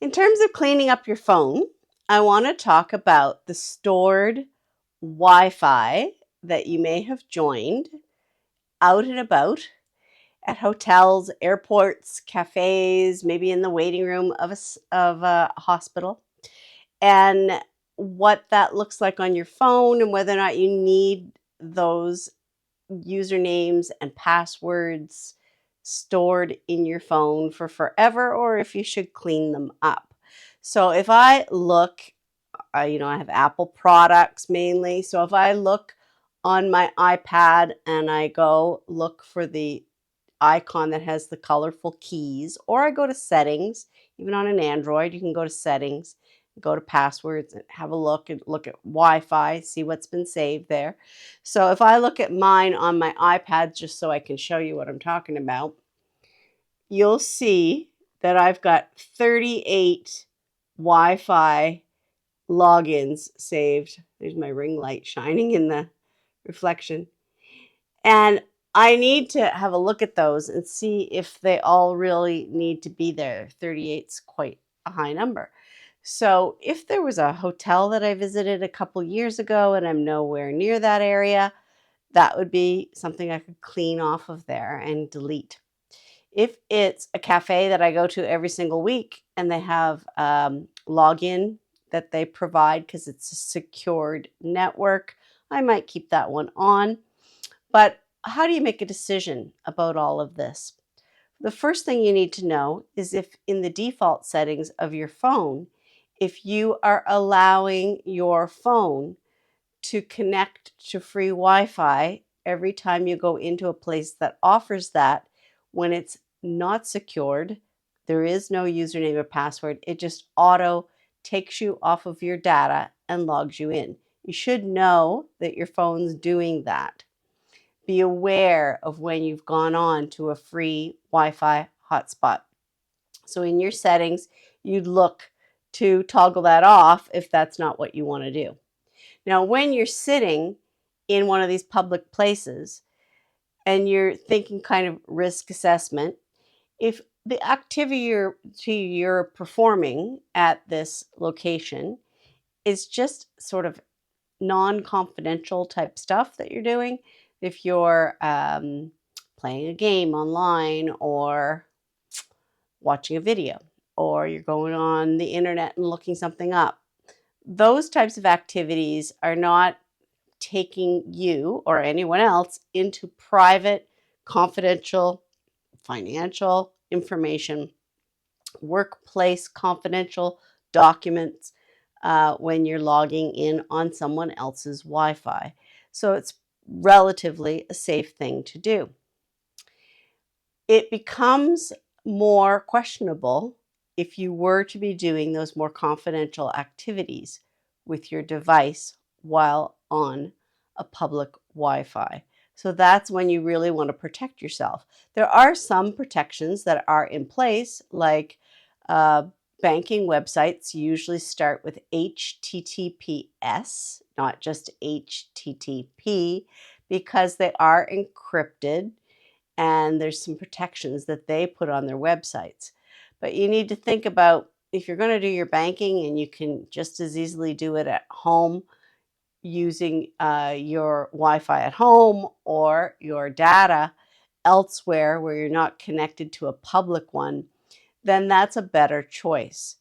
In terms of cleaning up your phone, I want to talk about the stored Wi-Fi that you may have joined out and about at hotels, airports, cafes, maybe in the waiting room of a hospital, and what that looks like on your phone and whether or not you need those usernames and passwords stored in your phone for forever or if you should clean them up. So if I look, I have Apple products mainly. So if I look on my iPad and I go look for the icon that has the colorful keys, or I go to settings, even on an Android, you can go to settings, go to passwords and have a look and look at Wi-Fi, see what's been saved there. So if I look at mine on my iPad, just so I can show you what I'm talking about, you'll see that I've got 38 Wi-Fi logins saved. There's my ring light shining in the reflection. And I need to have a look at those and see if they all really need to be there. 38's quite a high number. So if there was a hotel that I visited a couple years ago and I'm nowhere near that area, that would be something I could clean off of there and delete. If it's a cafe that I go to every single week and they have login that they provide because it's a secured network, I might keep that one on. But how do you make a decision about all of this? The first thing you need to know is if in the default settings of your phone, if you are allowing your phone to connect to free Wi-Fi every time you go into a place that offers that. When it's not secured, there is no username or password. It just auto takes you off of your data and logs you in. You should know that your phone's doing that. Be aware of when you've gone on to a free Wi-Fi hotspot. So in your settings, you'd look to toggle that off if that's not what you want to do. Now, when you're sitting in one of these public places and you're thinking kind of risk assessment, if the activity you're performing at this location is just sort of non-confidential type stuff that you're doing, if you're playing a game online or watching a video or you're going on the internet and looking something up, those types of activities are not taking you or anyone else into private, confidential, financial information, workplace confidential documents when you're logging in on someone else's Wi-Fi. So it's relatively a safe thing to do. It becomes more questionable if you were to be doing those more confidential activities with your device while on a public Wi-Fi. So that's when you really want to protect yourself. There are some protections that are in place, like banking websites usually start with HTTPS, not just HTTP, because they are encrypted and there's some protections that they put on their websites. But you need to think about if you're going to do your banking, and you can just as easily do it at home using your Wi-Fi at home or your data elsewhere where you're not connected to a public one, then that's a better choice.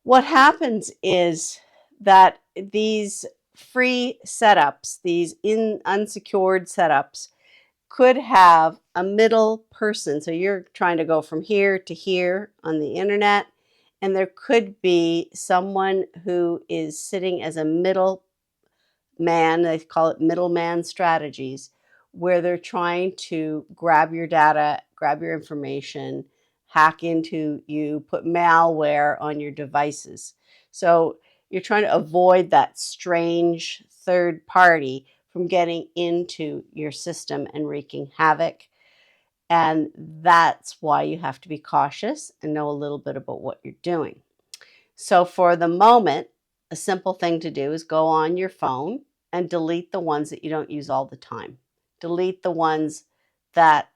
What happens is that these free setups, these unsecured setups, could have a middle person. So you're trying to go from here to here on the internet, and there could be someone who is sitting as a middle man. They call it middleman strategies, where they're trying to grab your data, grab your information, hack into you, put malware on your devices. So you're trying to avoid that strange third party from getting into your system and wreaking havoc. And that's why you have to be cautious and know a little bit about what you're doing. So for the moment, a simple thing to do is go on your phone and delete the ones that you don't use all the time. Delete the ones that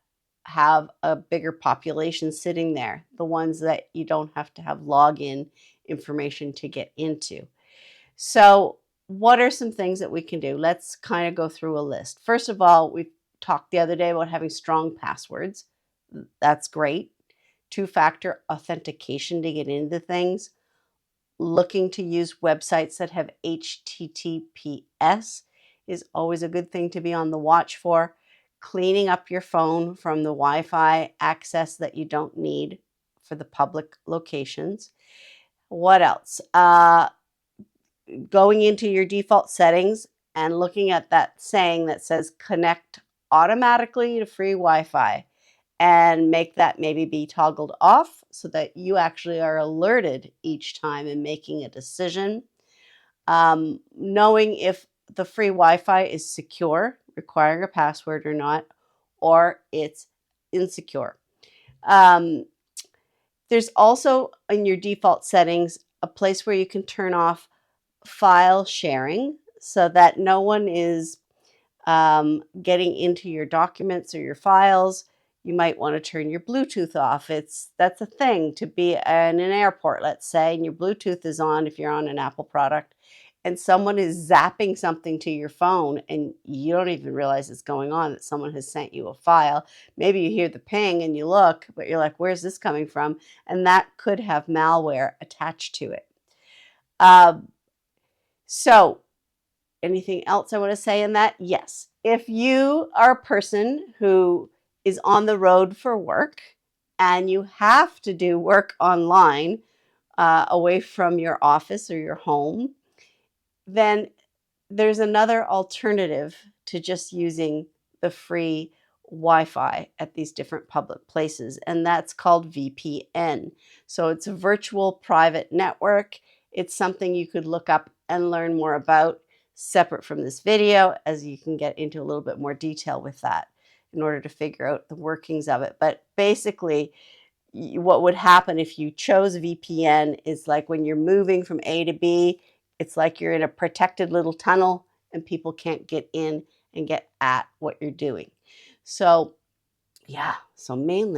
have a bigger population sitting there, the ones that you don't have to have login information to get into. So, what are some things that we can do? Let's kind of go through a list. First of all, we talked the other day about having strong passwords. That's great. Two-factor authentication to get into things. Looking to use websites that have HTTPS is always a good thing to be on the watch for. Cleaning up your phone from the Wi-Fi access that you don't need for the public locations. What else? Going into your default settings and looking at that saying that says connect automatically to free Wi-Fi, and make that maybe be toggled off so that you actually are alerted each time and making a decision. Knowing if the free Wi-Fi is secure, requiring a password or not, or it's insecure. There's also in your default settings a place where you can turn off file sharing so that no one is getting into your documents or your files. You might want to turn your Bluetooth off. That's a thing to be in an airport, let's say, and your Bluetooth is on if you're on an Apple product, and someone is zapping something to your phone and you don't even realize it's going on, that someone has sent you a file. Maybe you hear the ping and you look, but you're like, where's this coming from? And that could have malware attached to it. So anything else I want to say in that? Yes. If you are a person who is on the road for work and you have to do work online away from your office or your home, then there's another alternative to just using the free Wi-Fi at these different public places, and that's called VPN. So it's a virtual private network. It's something you could look up and learn more about separate from this video, as you can get into a little bit more detail with that in order to figure out the workings of it. But basically, what would happen if you chose VPN is like when you're moving from A to B, it's like you're in a protected little tunnel and people can't get in and get at what you're doing. So, yeah, so mainly